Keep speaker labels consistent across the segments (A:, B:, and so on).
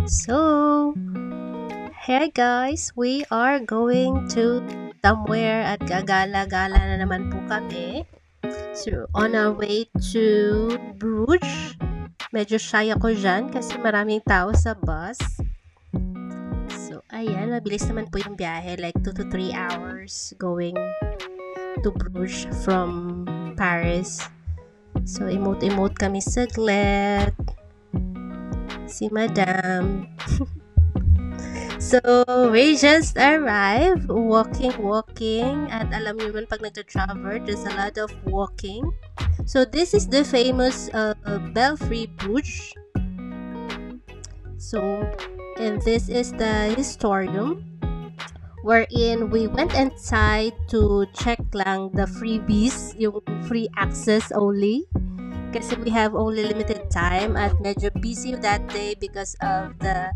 A: So, hey guys, we are going to somewhere at gagala-gala na naman po kami. So, on our way to Bruges. Medyo shy ako dyan kasi maraming tao sa bus. So, ayan, mabilis naman po yung biyahe. Like 2 to 3 hours going to Bruges from Paris. So, emote-emote kami saglit. Si Madam. So, we just arrived, walking, at alam niyo man pag nagta-travel, there's a lot of walking. So, this is the famous Belfry Bruges. So, and this is the historium, wherein we went inside to check lang the freebies, yung free access only. Kasi we have only limited time at medyo busy that day because of the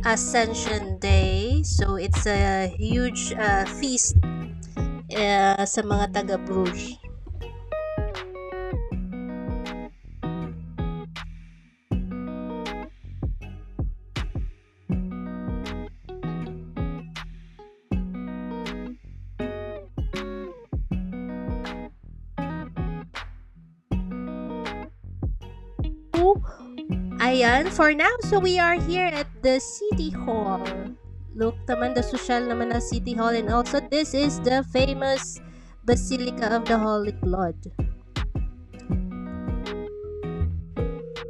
A: Ascension Day. So, it's a huge feast sa mga taga Bruges. Ayan, for now, so we are here at the City Hall. Look naman, the social naman ng City Hall, and also this is the famous Basilica of the Holy Blood.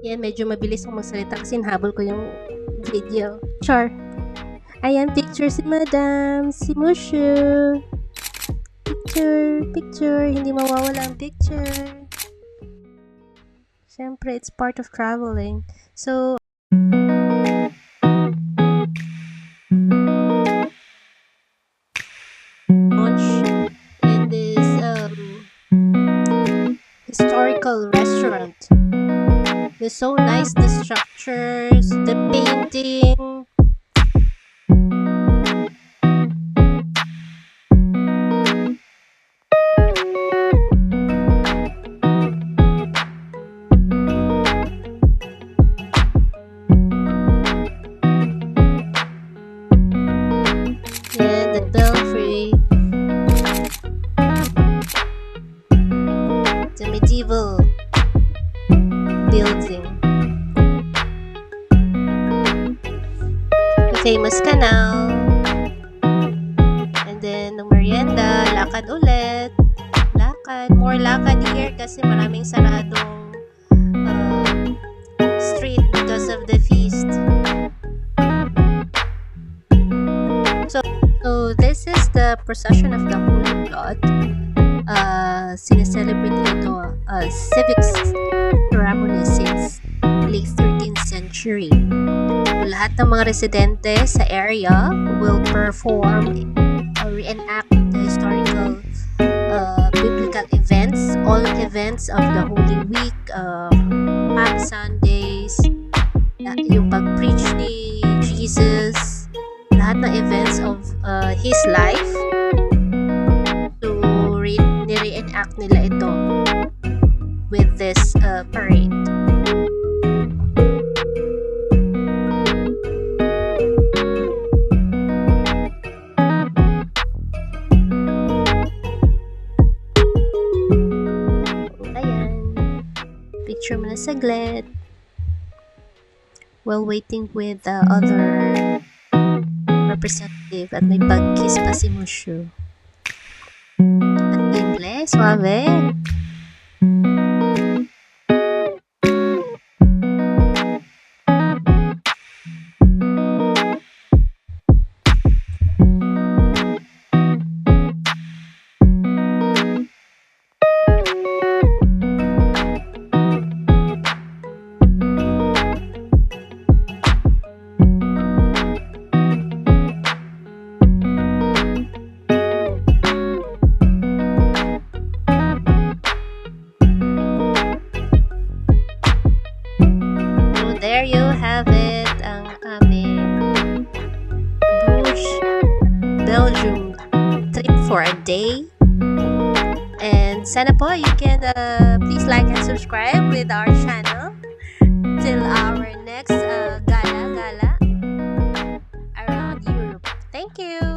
A: Yan, medyo mabilis akong magsalita kasi nahabol ko yung video. Char. Ayan, picture si Madam, si Mushu. Picture, hindi mawawala ang picture. Siyempre, it's part of traveling. So, launch in this historical restaurant. It's so nice, the structures, the painting. The belfry, the medieval building, the famous canal, and then the merienda, lakad ulit, more lakad here kasi maraming saradong street because of the feast. So this is the procession of the Holy Blood. Sineselebrate ito civic ceremony since late 13th century. Lahat ng mga residente sa area will perform or reenact the historical biblical events, all events of the Holy Week, Palm Sundays, yung pag-preach ni Jesus, lahat ng events of his life. So, nire-enact nila ito with this parade. Ayan. Picture mo na saglit while waiting with the other representative at may pag-kiss pa si Mushu. At gameplay, suave. There you have it, ang aming Bruges, Belgium trip for a day. And sana po you can please like and subscribe with our channel. Till our next gala-gala around Europe. Thank you!